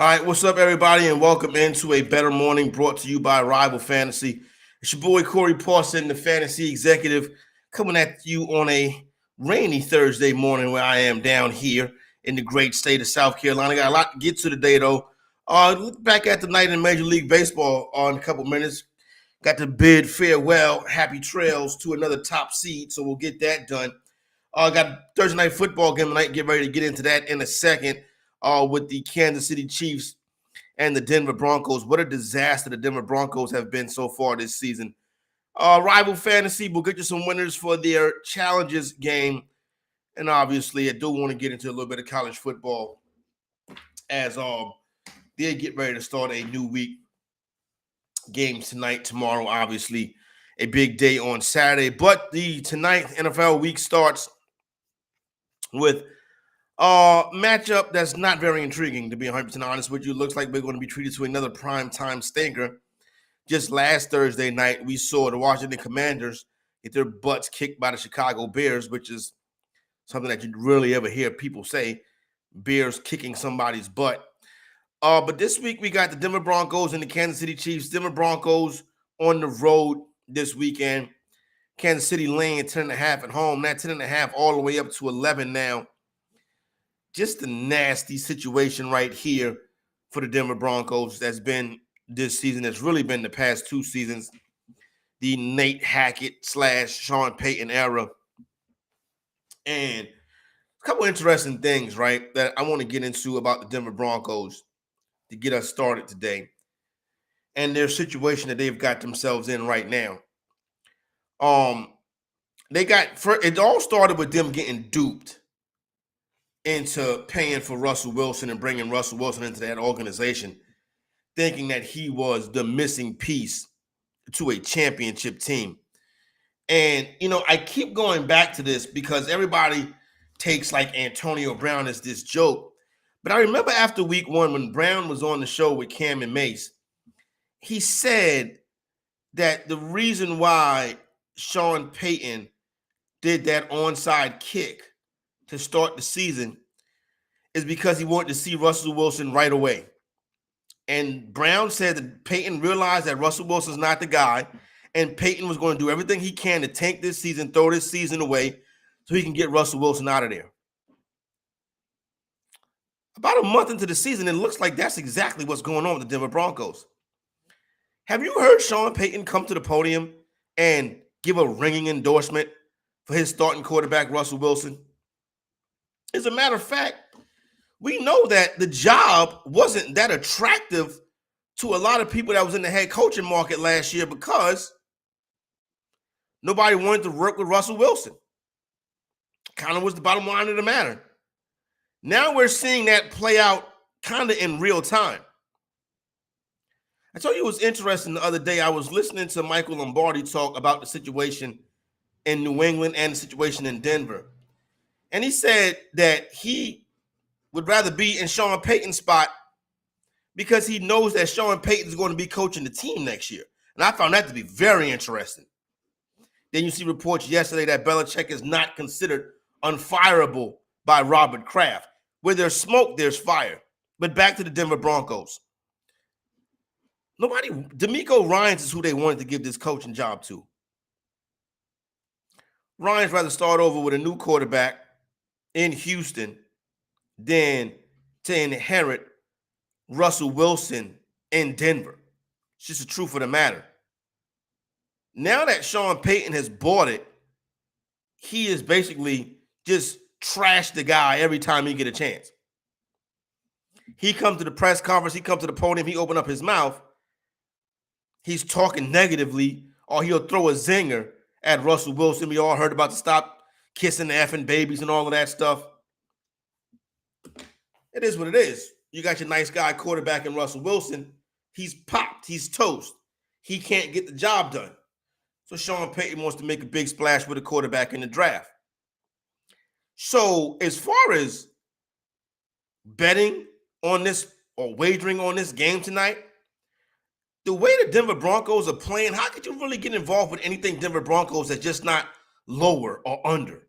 All right, what's up, everybody, and welcome into A Bettor Morning brought to you by Rival Fantasy. It's your boy, Corey Parson, the fantasy executive, coming at you on a rainy Thursday morning where I am down here in the great state of South Carolina. Got a lot to get to today, though. Look back at the night in Major League Baseball in a couple minutes. Got to bid farewell, happy trails to another top seed, so we'll get that done. Got Thursday night football game tonight. Get ready to get into that in a second. With the Kansas City Chiefs and the Denver Broncos. What a disaster the Denver Broncos have been so far this season. Rival Fantasy will get you some winners for their challenges game. And obviously, I do want to get into a little bit of college football as they get ready to start a new week. Games tonight, tomorrow, obviously, a big day on Saturday. But the tonight NFL week starts with matchup that's not very intriguing, to be 100% honest with you. Looks like we're going to be treated to another primetime stinker. Just last Thursday night, we saw the Washington Commanders get their butts kicked by the Chicago Bears, which is something that you rarely ever hear people say, Bears kicking somebody's butt. But this week, we got the Denver Broncos and the Kansas City Chiefs. Denver Broncos on the road this weekend. Kansas City laying 10.5 at home. That 10.5 all the way up to 11 now. Just a nasty situation right here for the Denver Broncos that's been this season. That's really been the past two seasons. The Nate Hackett / Sean Payton era. And a couple interesting things, right, that I want to get into about the Denver Broncos to get us started today. And their situation that they've got themselves in right now. It all started with them getting duped into paying for Russell Wilson and bringing Russell Wilson into that organization, thinking that he was the missing piece to a championship team. And, I keep going back to this because everybody takes like Antonio Brown as this joke. But I remember after week one, when Brown was on the show with Cam and Mace, he said that the reason why Sean Payton did that onside kick to start the season is because he wanted to see Russell Wilson right away. And Brown said that Payton realized that Russell Wilson's not the guy, and Payton was going to do everything he can to tank this season, throw this season away, so he can get Russell Wilson out of there. About a month into the season, it looks like that's exactly what's going on with the Denver Broncos. Have you heard Sean Payton come to the podium and give a ringing endorsement for his starting quarterback, Russell Wilson? As a matter of fact, we know that the job wasn't that attractive to a lot of people that was in the head coaching market last year because nobody wanted to work with Russell Wilson. Kind of was the bottom line of the matter. Now we're seeing that play out kind of in real time. I told you it was interesting the other day. I was listening to Michael Lombardi talk about the situation in New England and the situation in Denver. And he said that he would rather be in Sean Payton's spot because he knows that Sean Payton is going to be coaching the team next year. And I found that to be very interesting. Then you see reports yesterday that Belichick is not considered unfireable by Robert Kraft. Where there's smoke, there's fire. But back to the Denver Broncos. DeMeco Ryans is who they wanted to give this coaching job to. Ryans rather start over with a new quarterback in Houston than to inherit Russell Wilson in Denver. It's just the truth of the matter. Now that Sean Payton has bought it, he is basically just trash the guy every time he get a chance. He comes to the press conference, he comes to the podium, he open up his mouth, he's talking negatively, or he'll throw a zinger at Russell Wilson. We all heard about the stop kissing the effing babies and all of that stuff. It is what it is. You got your nice guy quarterback in Russell Wilson. He's popped. He's toast. He can't get the job done. So Sean Payton wants to make a big splash with a quarterback in the draft. So as far as betting on this or wagering on this game tonight, the way the Denver Broncos are playing, how could you really get involved with anything Denver Broncos that's just not lower or under?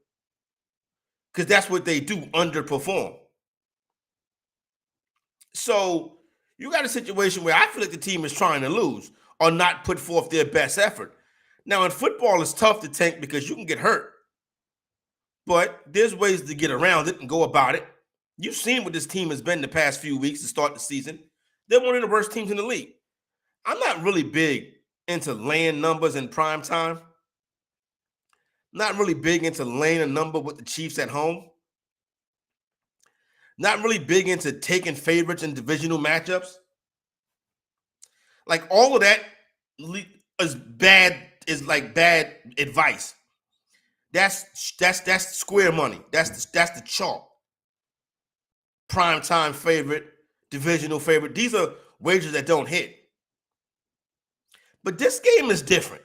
Because that's what they do, underperform. So You got a situation where I feel like the team is trying to lose or not put forth their best effort. Now, in football, it's tough to tank because you can get hurt, but there's ways to get around it and go about it. You've seen what this team has been the past few weeks to start the season. They're one of the worst teams in the league. I'm not really big into laying numbers in prime time. Not really big into laying a number with the Chiefs at home. Not really big into taking favorites in divisional matchups. Like all of that is like bad advice. That's square money. That's the chalk. Prime time favorite, divisional favorite. These are wagers that don't hit. But this game is different.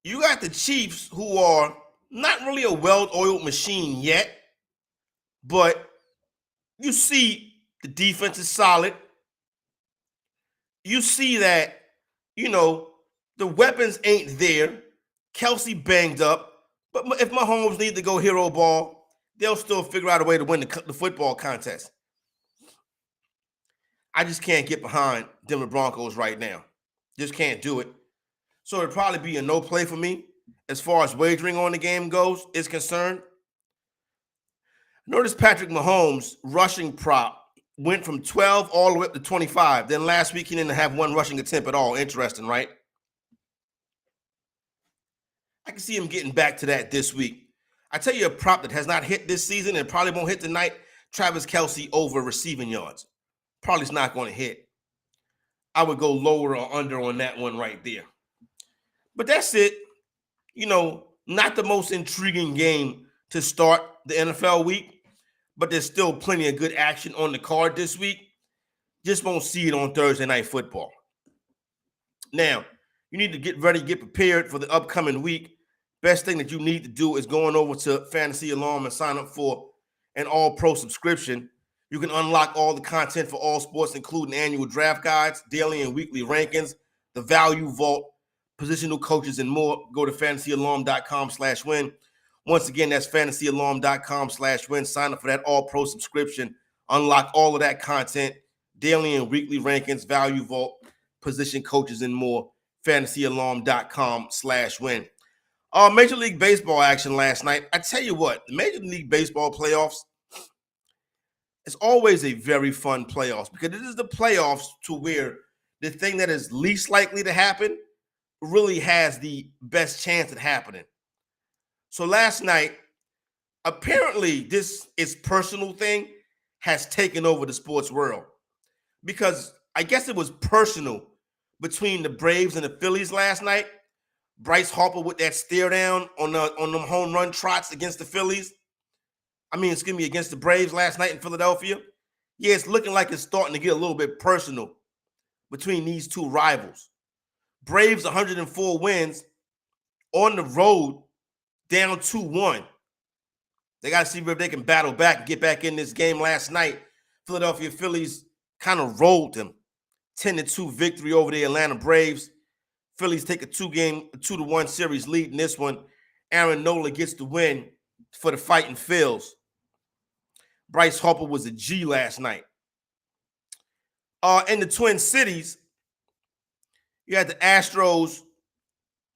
You got the Chiefs, who are not really a well-oiled machine yet, but you see the defense is solid. You see that, the weapons ain't there. Kelsey banged up. But if Mahomes need to go hero ball, they'll still figure out a way to win the football contest. I just can't get behind Denver Broncos right now. Just can't do it. So it'd probably be a no play for me as far as wagering on the game is concerned. Notice Patrick Mahomes' rushing prop went from 12 all the way up to 25. Then last week he didn't have one rushing attempt at all. Interesting, right? I can see him getting back to that this week. I tell you a prop that has not hit this season and probably won't hit tonight, Travis Kelce over receiving yards. Probably is not going to hit. I would go lower or under on that one right there. But that's it. Not the most intriguing game to start the NFL week, but there's still plenty of good action on the card this week. Just won't see it on Thursday Night Football. Now, you need to get ready, get prepared for the upcoming week. Best thing that you need to do is going over to Fantasy Alarm and sign up for an all-pro subscription. You can unlock all the content for all sports, including annual draft guides, daily and weekly rankings, the value vault, positional coaches, and more. Go to fantasyalarm.com/win. Once again, that's fantasyalarm.com/win. Sign up for that all-pro subscription. Unlock all of that content, daily and weekly rankings, value vault, position coaches, and more. Fantasyalarm.com/win. Major League Baseball action last night. I tell you what, the Major League Baseball playoffs, it's always a very fun playoffs because it is the playoffs to where the thing that is least likely to happen really has the best chance at happening. So last night, apparently this is personal thing has taken over the sports world because I guess it was personal between the Braves and the Phillies last night. Bryce Harper with that stare down on them home run trots against the Phillies. Against the Braves last night in Philadelphia. Yeah, it's looking like it's starting to get a little bit personal between these two rivals. Braves 104 wins on the road, down 2-1. They got to see if they can battle back and get back in this game last night. Philadelphia Phillies kind of rolled them. 10-2 victory over the Atlanta Braves. Phillies take a 2-1 series lead in this one. Aaron Nola gets the win for the Fighting Phils. Bryce Harper was a G last night. In the Twin Cities, you had the Astros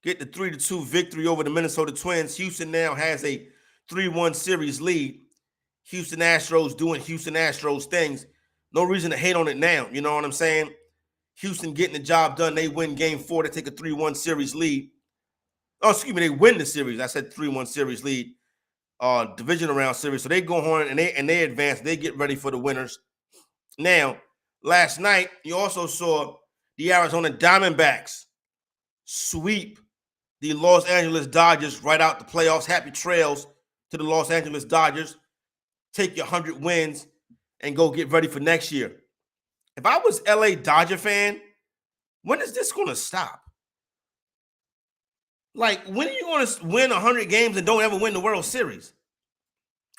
get the 3-2 victory over the Minnesota Twins. Houston now has a 3-1 series lead. Houston Astros doing Houston Astros things. No reason to hate on it now. You know what I'm saying? Houston getting the job done. They win game 4 to take a 3-1 series lead. They win the series. I said 3-1 series lead. Division round series. So they go on and they advance. They get ready for the winners. Now, last night, you also saw the Arizona Diamondbacks sweep the Los Angeles Dodgers right out the playoffs. Happy trails to the Los Angeles Dodgers. Take your 100 wins and go get ready for next year. If I was LA Dodger fan, when is this going to stop? Like, when are you going to win 100 games and don't ever win the World Series?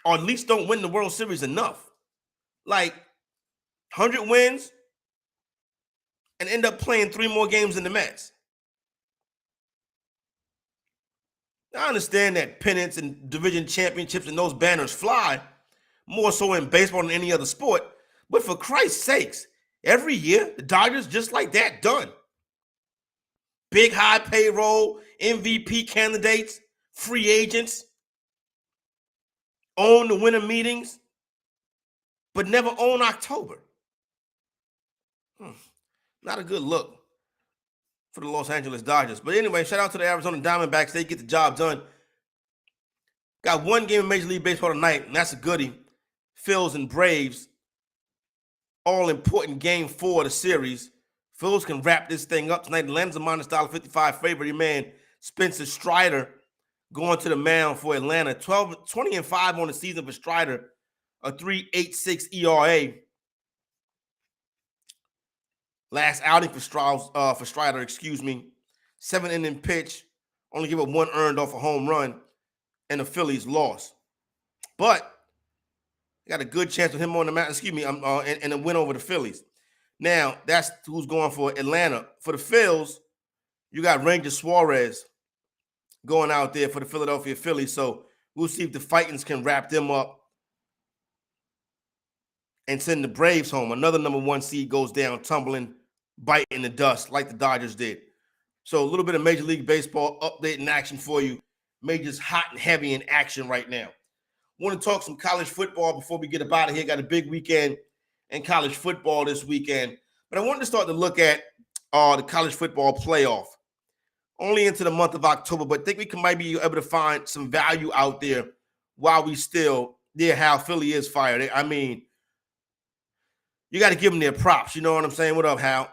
Or at least don't win the World Series enough. Like, 100 wins and end up playing 3 more games in the Mets. I understand that pennants and division championships and those banners fly more so in baseball than any other sport. But for Christ's sakes, Every year, the Dodgers just like that, done. Big high payroll, MVP candidates, free agents, own the winter meetings, but never own October. Not a good look for the Los Angeles Dodgers. But anyway, shout out to the Arizona Diamondbacks. They get the job done. Got one game in Major League Baseball tonight, and that's a goodie. Phils and Braves, all important game 4 of the series. Phils can wrap this thing up tonight. Atlanta's a minus $1.55 favorite. Your man Spencer Strider going to the mound for Atlanta. 20-5 on the season for Strider, a 3.86 ERA. Last outing for Strider, 7-inning pitch, only give up 1 earned off a home run, and the Phillies lost. But got a good chance with him on the mound, and a win over the Phillies. Now, that's who's going for Atlanta. For the Phils, you got Ranger Suarez going out there for the Philadelphia Phillies. So we'll see if the Fightins can wrap them up and send the Braves home. Another number 1 seed goes down, tumbling, biting the dust like the Dodgers did. So a little bit of Major League Baseball update in action for you. Major's hot and heavy in action right now. Want to talk some college football before we get up out of here. Got a big weekend in college football this weekend. But I wanted to start to look at the college football playoff. Only into the month of October, but I think we might be able to find some value out there while we still how Philly is fired. I mean, you got to give them their props. You know what I'm saying? What up, Hal?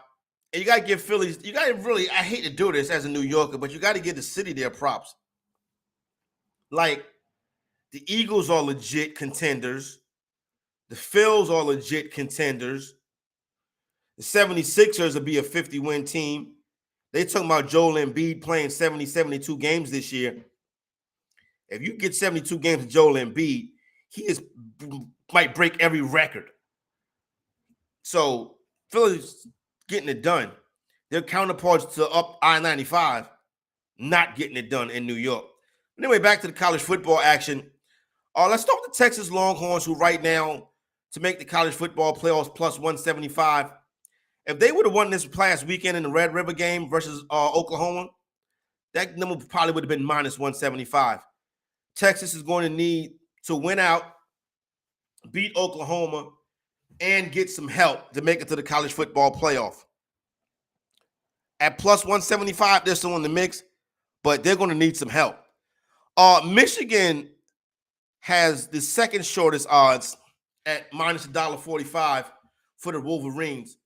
And you got to give Phillies, you got to really, I hate to do this as a New Yorker, but you got to give the city their props. Like, the Eagles are legit contenders. The Phils are legit contenders. The 76ers will be a 50-win team. They talking about Joel Embiid playing 70, 72 games this year. If you get 72 games with Joel Embiid, might break every record. So Philly's getting it done. Their counterparts to up I-95, not getting it done in New York. Anyway, back to the college football action. Let's start with the Texas Longhorns, who right now, to make the college football playoffs, plus 175. If they would have won this past weekend in the Red River game versus Oklahoma, that number probably would have been minus 175. Texas is going to need to win out, beat Oklahoma, and get some help to make it to the college football playoff. At plus 175, they're still in the mix, but they're going to need some help. Michigan has the second shortest odds at minus $1.45 for the Wolverines.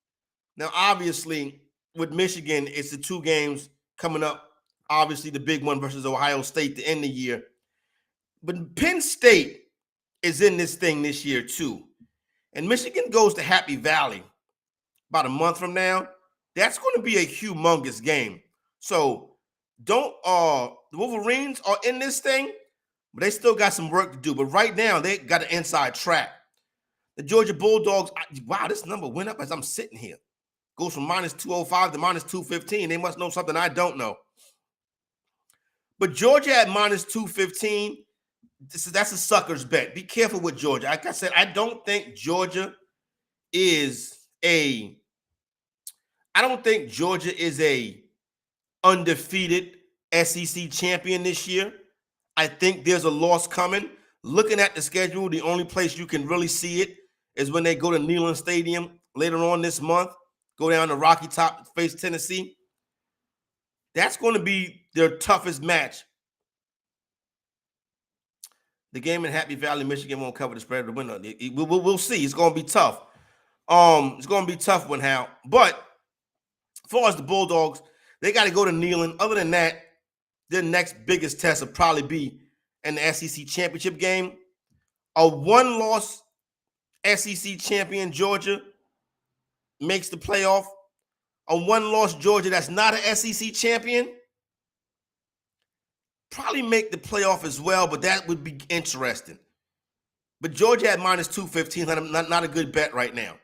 Now, obviously, with Michigan, it's the 2 games coming up. Obviously, the big one versus Ohio State to end the year. But Penn State is in this thing this year, too. And Michigan goes to Happy Valley about a month from now. That's going to be a humongous game. So, the Wolverines are in this thing, but they still got some work to do. But right now, they got an inside track. The Georgia Bulldogs, wow, this number went up as I'm sitting here. Goes from minus 205 to minus 215. They must know something I don't know. But Georgia at minus 215, that's a sucker's bet. Be careful with Georgia. Like I said, I don't think Georgia is a undefeated SEC champion this year. I think there's a loss coming. Looking at the schedule, the only place you can really see it is when they go to Neyland Stadium later on this month, go down to Rocky Top, face Tennessee. That's going to be their toughest match. The game in Happy Valley, Michigan won't cover the spread of the window. We'll see. It's going to be tough. It's going to be tough one, Hal. But as far as the Bulldogs, they got to go to Neyland. Other than that, their next biggest test will probably be in the SEC championship game. A one-loss SEC champion, Georgia, makes the playoff. A one-loss Georgia that's not an SEC champion probably make the playoff as well, but that would be interesting. But Georgia at minus 215, not a good bet right now.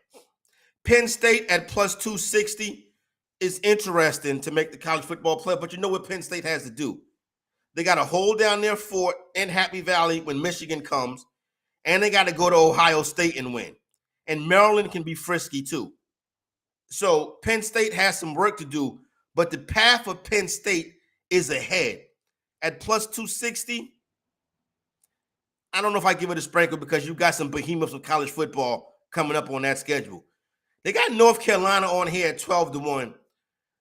Penn State at plus 260 is interesting to make the college football playoff, but you know what Penn State has to do? They got to hold down their fort in Happy Valley when Michigan comes, and they got to go to Ohio State and win. And Maryland can be frisky too. So Penn State has some work to do, but the path of Penn State is ahead. At plus 260, I don't know if I give it a sprinkle because you got some behemoths of college football coming up on that schedule. They got North Carolina on here at 12-1.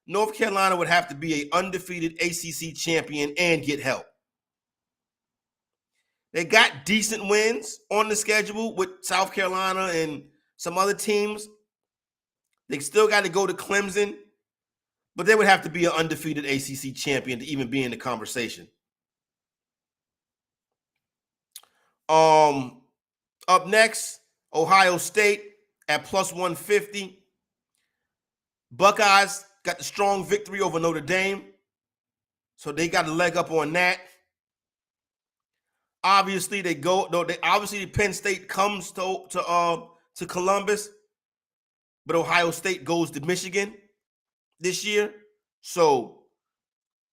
North Carolina would have to be an undefeated ACC champion and get help. They got decent wins on the schedule with South Carolina and some other teams. They still got to go to Clemson, but they would have to be an undefeated ACC champion to even be in the conversation. Up next, Ohio State at plus 150. Buckeyes got the strong victory over Notre Dame, so they got a leg up on that. Obviously, Penn State comes to Columbus, but Ohio State goes to Michigan this year. So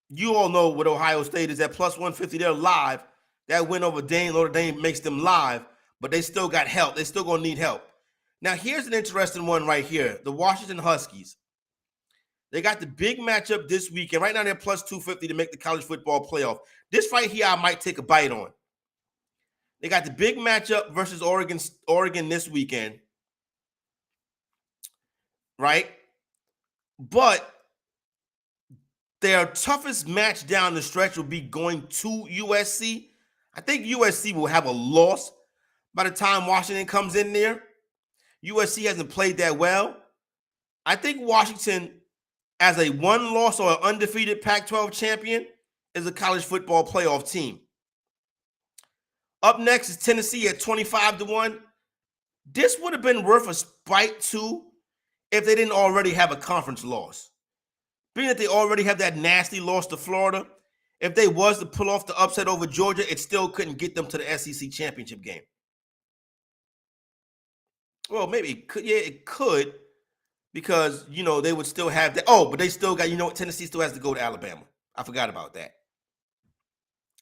you all know what Ohio State is at plus 150. They're live. That win over Notre Dame makes them live, but they still got help. They still gonna need help. Now, here's an interesting one right here. The Washington Huskies. They got the big matchup this weekend. Right now, they're plus 250 to make the college football playoff. This right here, I might take a bite on. They got the big matchup versus Oregon this weekend, right? But their toughest match down the stretch will be going to USC. I think USC will have a loss by the time Washington comes in there. USC hasn't played that well. I think Washington, as a one-loss or an undefeated Pac-12 champion, is a college football playoff team. Up next is Tennessee at 25-1. This would have been worth a spike too if they didn't already have a conference loss. Being that they already have that nasty loss to Florida, if they was to pull off the upset over Georgia, it still couldn't get them to the SEC championship game. Well, maybe it could. Yeah, it could, because, they would still have that. Oh, but they still got, Tennessee still has to go to Alabama. I forgot about that.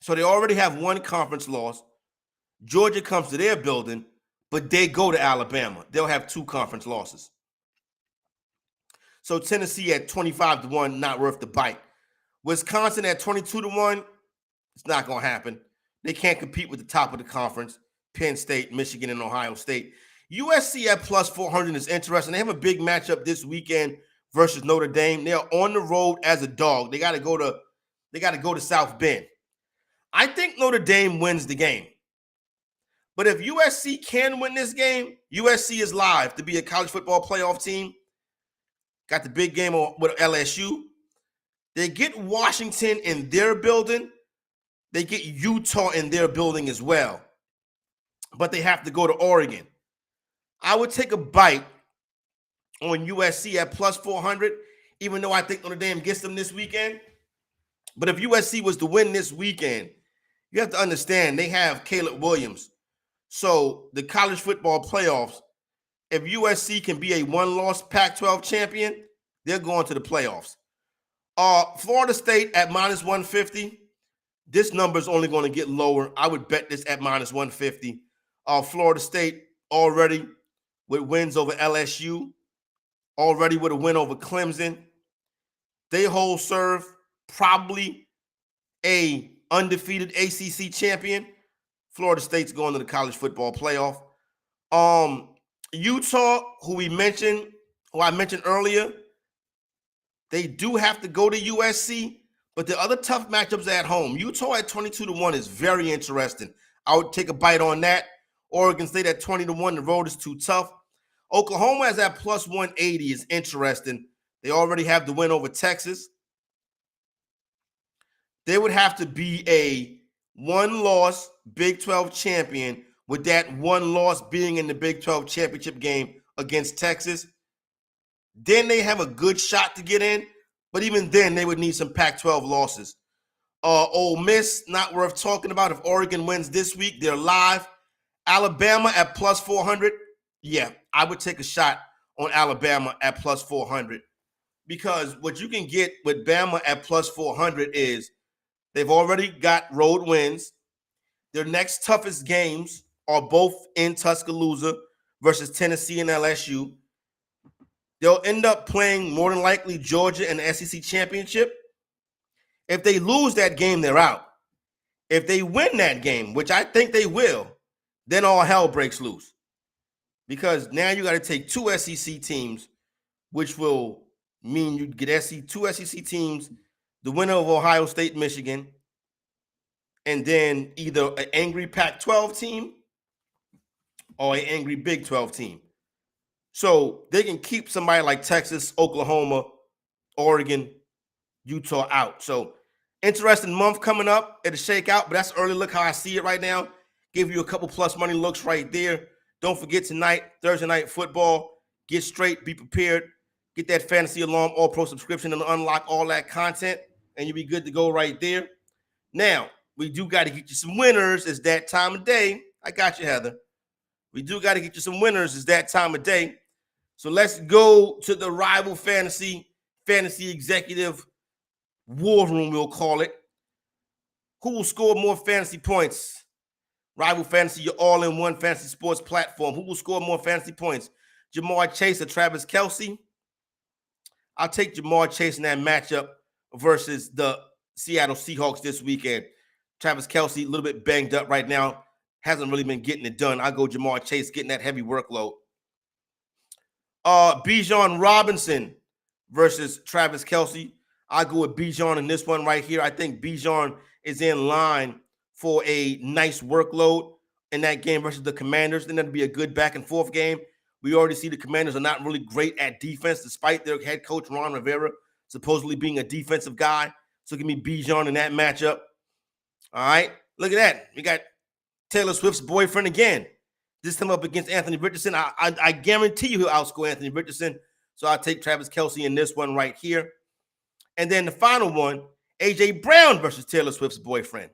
So they already have one conference loss. Georgia comes to their building, but they go to Alabama. They'll have two conference losses. So Tennessee at 25-1, not worth the bite. Wisconsin at 22-1, it's not going to happen. They can't compete with the top of the conference, Penn State, Michigan, and Ohio State. USC at plus 400 is interesting. They have a big matchup this weekend versus Notre Dame. They're on the road as a dog. They got to go to South Bend. I think Notre Dame wins the game. But if USC can win this game, USC is live to be a college football playoff team. Got the big game with LSU. They get Washington in their building. They get Utah in their building as well. But they have to go to Oregon. I would take a bite on USC at plus 400, even though I think Notre Dame gets them this weekend. But if USC was to win this weekend, you have to understand they have Caleb Williams. So the college football playoffs, if USC can be a one-loss Pac-12 champion, they're going to the playoffs. Florida State at minus 150. This number is only going to get lower. I would bet this at minus 150. Florida State already with wins over LSU, already with a win over Clemson. They hold serve probably a undefeated ACC champion. Florida State's going to the college football playoff. Utah, who I mentioned earlier, they do have to go to USC, but the other tough matchups are at home. Utah at 22-1 is very interesting. I would take a bite on that. Oregon State at 20-1, the road is too tough. Oklahoma is at plus 180 is interesting. They already have the win over Texas. They would have to be a one-loss Big 12 champion, with that one loss being in the Big 12 championship game against Texas. Then they have a good shot to get in, but even then they would need some Pac-12 losses. Ole Miss, not worth talking about. If Oregon wins this week, they're live. Alabama at plus 400. Yeah, I would take a shot on Alabama at plus 400, because what you can get with Bama at plus 400 is they've already got road wins. Their next toughest games are both in Tuscaloosa versus Tennessee and LSU. They'll end up playing more than likely Georgia in the SEC championship. If they lose that game, they're out. If they win that game, which I think they will, then all hell breaks loose. Because now you got to take two SEC teams, which will mean you get two SEC teams, the winner of Ohio State, Michigan, and then either an angry Pac-12 team or an angry Big 12 team. So they can keep somebody like Texas, Oklahoma, Oregon, Utah out. So interesting month coming up. It'll shake out, but that's early look how I see it right now. Give you a couple plus money looks right there. Don't forget tonight, Thursday night football. Get straight, be prepared. Get that Fantasy Alarm All-Pro subscription and unlock all that content, and you'll be good to go right there. Now, we do got to get you some winners. It's that time of day. I got you, Heather. We do got to get you some winners. It's that time of day. So let's go to the Rival Fantasy Executive War Room, we'll call it. Who will score more fantasy points? Rival Fantasy, your all-in-one fantasy sports platform. Who will score more fantasy points? Jamar Chase or Travis Kelce? I'll take Jamar Chase in that matchup versus the Seattle Seahawks this weekend. Travis Kelce, a little bit banged up right now. Hasn't really been getting it done. I go Jamar Chase, getting that heavy workload. Bijan Robinson versus Travis Kelce. I go with Bijan in this one right here. I think Bijan is in line for a nice workload in that game versus the Commanders. Then that'd be a good back and forth game. We already see the Commanders are not really great at defense, despite their head coach, Ron Rivera, supposedly being a defensive guy. So give me Bijan in that matchup. All right. Look at that. We got Taylor Swift's boyfriend again. This time up against Anthony Richardson. I guarantee you he'll outscore Anthony Richardson. So I'll take Travis Kelce in this one right here. And then the final one, A.J. Brown versus Taylor Swift's boyfriend.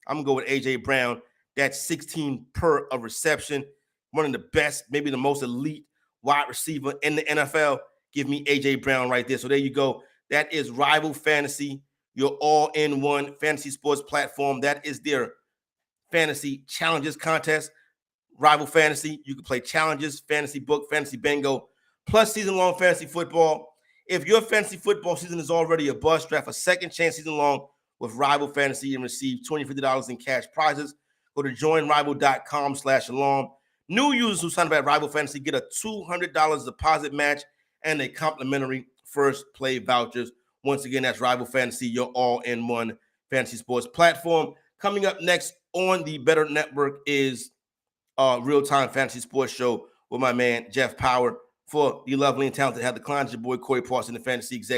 I'm going to go with A.J. Brown. That's 16 per a reception. One of the best, maybe the most elite wide receiver in the NFL. Give me A.J. Brown right there. So there you go. That is Rival Fantasy, your all-in-one fantasy sports platform. That is their fantasy challenges contest. Rival Fantasy, you can play challenges, Fantasybook, Fantasy Bingo, plus season-long fantasy football. If your fantasy football season is already a bust, draft a second chance season-long with Rival Fantasy and receive $250 in cash prizes. Go to joinrival.com/alarm. New users who sign up at Rival Fantasy get a $200 deposit match and a complimentary first play vouchers. Once again, that's Rival Fantasy, your all-in-one fantasy sports platform. Coming up next on the Bettor Network is Real-Time Fantasy Sports Show with my man, Jeff Power. For the lovely and talented Heather Klein, your boy, Corey Parson, the fantasy executive.